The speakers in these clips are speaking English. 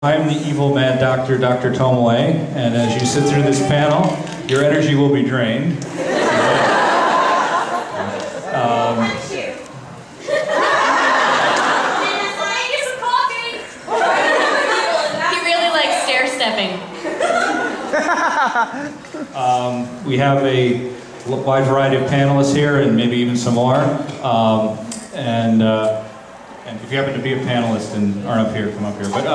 I am the evil mad doctor, Dr. Tomoe, and as you sit through this panel, your energy will be drained. He really likes stair-stepping. We have a wide variety of panelists here, and maybe even some more. And if you happen to be a panelist and aren't up here, come up here. But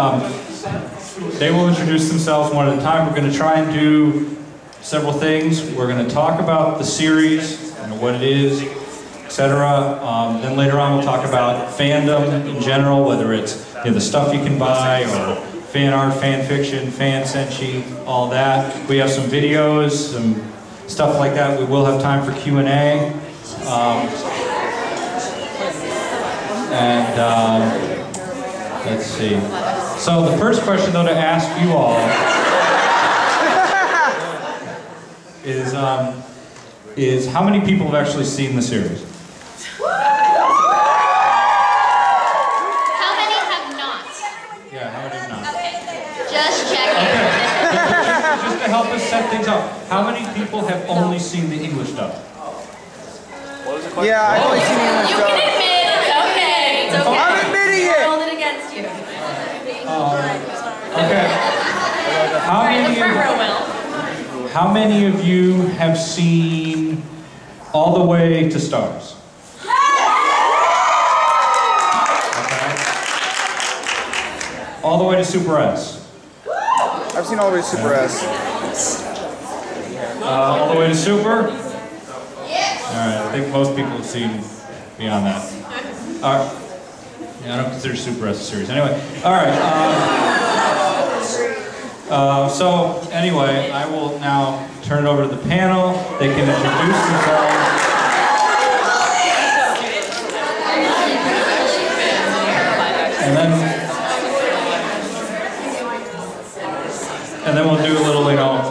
they will introduce themselves one at a time. We're going to try and do several things. We're going to talk about the series, what it is, etc. Then later on we'll talk about fandom in general, whether it's the stuff you can buy, or fan art, fan fiction, fan senshi, all that. We have some videos, some stuff like that. We will have time for Q&A. Let's see. So the first question, though, to ask you all is how many people have actually seen the series? How many have not? Yeah, how many have not? Okay. Just checking. Okay. Just to help us set things up, how many people have only seen the English dub? Yeah, I've only seen the English You dub. can admit it. It's okay. It's okay. I'm admitting it. Hold it against you. Okay. How many of you have seen All the Way to Stars? Okay. All the Way to Super S? I've seen all the way to Super S. All the Way to Super? Alright, I think most people have seen beyond that. Alright. Yeah, I don't consider Super S a series. Anyway, alright. So, anyway, I will now turn it over to the panel. They can introduce themselves. And then we'll do a little,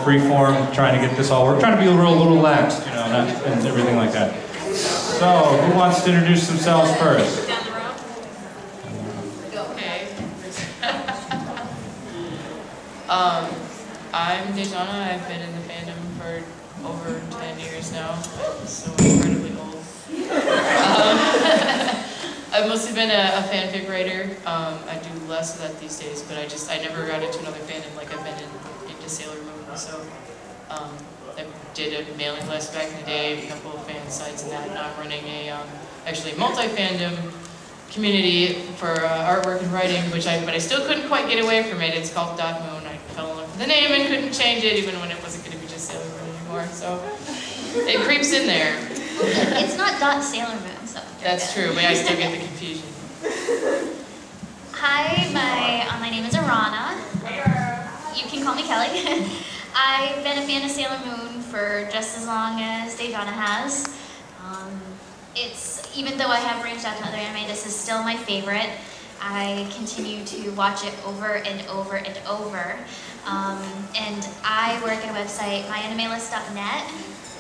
free form, trying to get this all. We're trying to be a little relaxed, and everything like that. So, who wants to introduce themselves first? I'm Dejana. I've been in the fandom for over 10 years now. I'm so incredibly old. I've mostly been a fanfic writer. I do less of that these days, but I never got into another fandom like I've been into Sailor Moon. So I did a mailing list back in the day, a couple of fan sites and that. Now I'm running a actually multi-fandom community for artwork and writing, but I still couldn't quite get away from it. It's called Dot Moon. I fell in love with the name and couldn't change it, even when it wasn't going to be just Sailor Moon anymore. So it creeps in there. It's not Dot Sailor Moon, so. That's true, but I still get the confusion. Hi, my name is Arana. You can call me Kelly. I've been a fan of Sailor Moon for just as long as Dejana has. Even though I have branched out to other anime, this is still my favorite. I continue to watch it over and over and over. And I work at a website, myanimelist.net.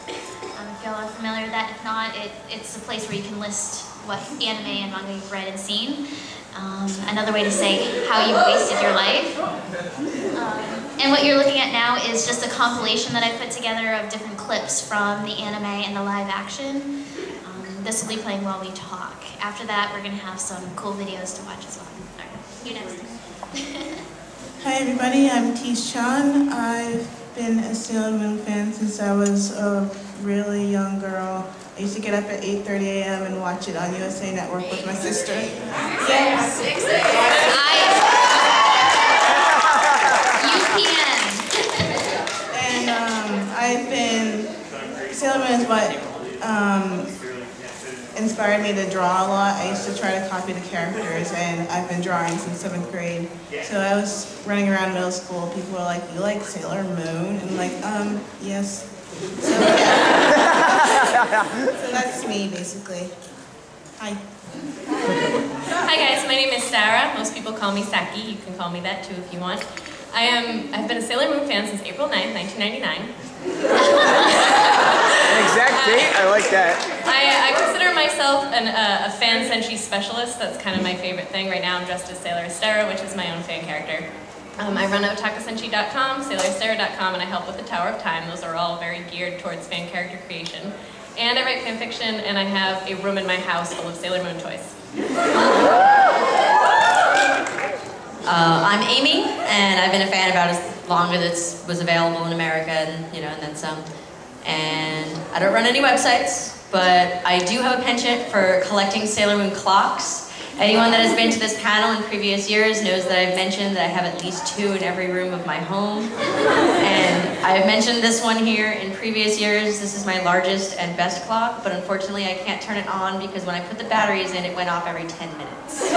If y'all are familiar with that, if not, it's a place where you can list what anime and manga you've read and seen. Another way to say how you wasted your life. And what you're looking at now is just a compilation that I put together of different clips from the anime and the live action. This will be playing while we talk. After that, we're going to have some cool videos to watch as well. All right, you next. Hi everybody, I'm Tish Chan. I've been a Sailor Moon fan since I was a really young girl. I used to get up at 8:30 a.m. and watch it on USA Network with my sister. Yes. UPN. And I've been, Sailor Moon is what inspired me to draw a lot. I used to try to copy the characters, and I've been drawing since 7th grade. So I was running around middle school, people were like, "You like Sailor Moon?" And I'm like, yes. So, yeah. So that's me, basically. Hi. Hi guys, my name is Sarah. Most people call me Saki. You can call me that too if you want. I've been a Sailor Moon fan since April 9th, 1999. An exact date? I like that. I consider myself a fan senshi specialist. That's kind of my favorite thing. Right now I'm dressed as Sailor Astera, which is my own fan character. I run otakasenshi.com, SaliorSarah.com, and I help with the Tower of Time. Those are all very geared towards fan character creation. And I write fan fiction, and I have a room in my house full of Sailor Moon toys. I'm Amy, and I've been a fan about as long as it was available in America, and and then some. And I don't run any websites, but I do have a penchant for collecting Sailor Moon clocks. Anyone that has been to this panel in previous years knows that I've mentioned that I have at least 2 in every room of my home. And I've mentioned this one here in previous years. This is my largest and best clock, but unfortunately I can't turn it on because when I put the batteries in, it went off every 10 minutes. So,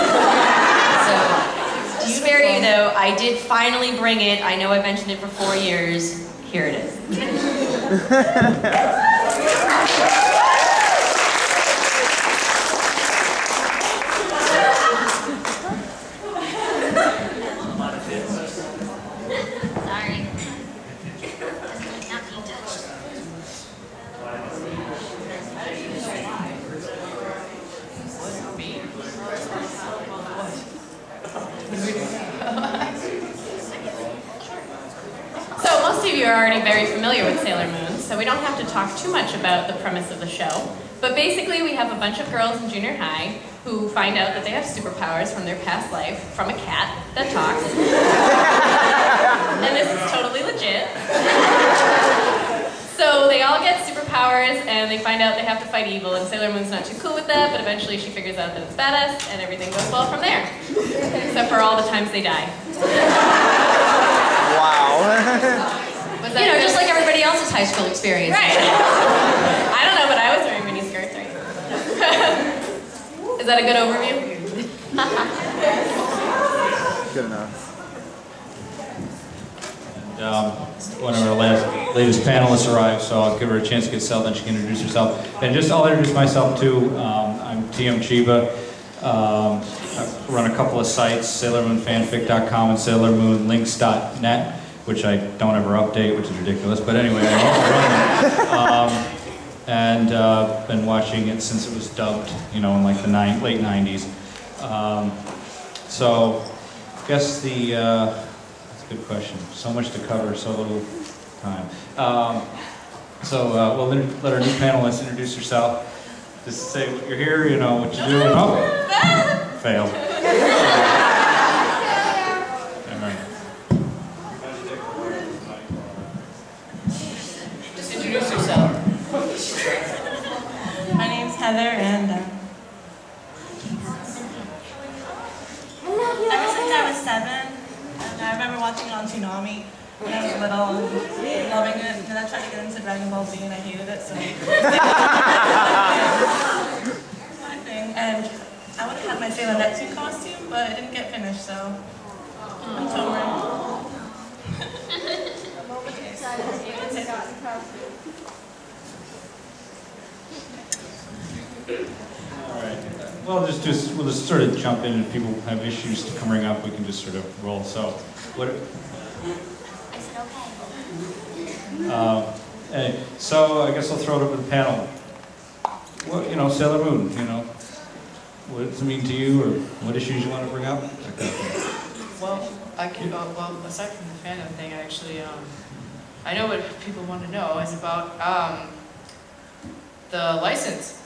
to spare you though, I did finally bring it. I know I've mentioned it for 4 years. Here it is. Sorry. Not being touched. So most of you are already very familiar with Sailor Moon, so we don't have to talk too much about the premise of the show. But basically we have a bunch of girls in junior high who find out that they have superpowers from their past life from a cat that talks. And this is totally legit. So they all get superpowers and they find out they have to fight evil, and Sailor Moon's not too cool with that, but eventually she figures out that it's badass and everything goes well from there. Except for all the times they die. Wow. Was that Just like everybody else's high school experience. right. I don't know, but I was wearing miniskirts, right? Is that a good overview? Good enough. One of our latest panelists arrived, so I'll give her a chance to get settled, then she can introduce herself. And I'll introduce myself too. I'm TM Chiba. I run a couple of sites, SailorMoonFanfic.com and SailorMoonLinks.net, which I don't ever update, which is ridiculous. But anyway, I run them. And been watching it since it was dubbed, in like the late 90s. So, I guess that's a good question. So much to cover, so little time. We'll let our new panelist introduce herself. Just say what you're here, what you do. Oh, failed. Just introduce yourself. My name's Heather, and ever since I was 7, and I remember watching it on Toonami when I was little and loving it, and then I tried to get into Dragon Ball Z and I hated it, so my thing. And I would have had my Sailor Neptune costume, but it didn't get finished, so I'm torn. Alright. Well, we'll just sort of jump in. If people have issues to coming up, we can just sort of roll. So, what? I said okay. So I guess I'll throw it over to the panel. What, Sailor Moon, what does it mean to you, or what issues you want to bring up? Well, I can. Well, aside from the fandom thing, I know what people want to know is about the license.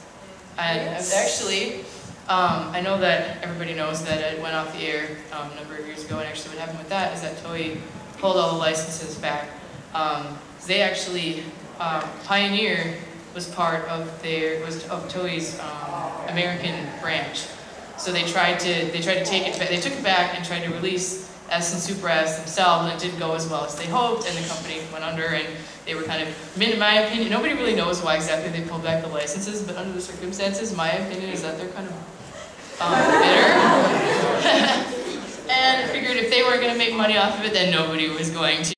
And actually, I know that everybody knows that it went off the air a number of years ago, and actually what happened with that is that Toei pulled all the licenses back. They actually, Pioneer was part of Toei's American branch. So they tried to take it back. They took it back and tried to release S and Super S themselves, and it didn't go as well as they hoped, and the company went under, and they were kind of, in my opinion, nobody really knows why exactly they pulled back the licenses, but under the circumstances, my opinion is that they're kind of bitter. And figured if they weren't going to make money off of it, then nobody was going to.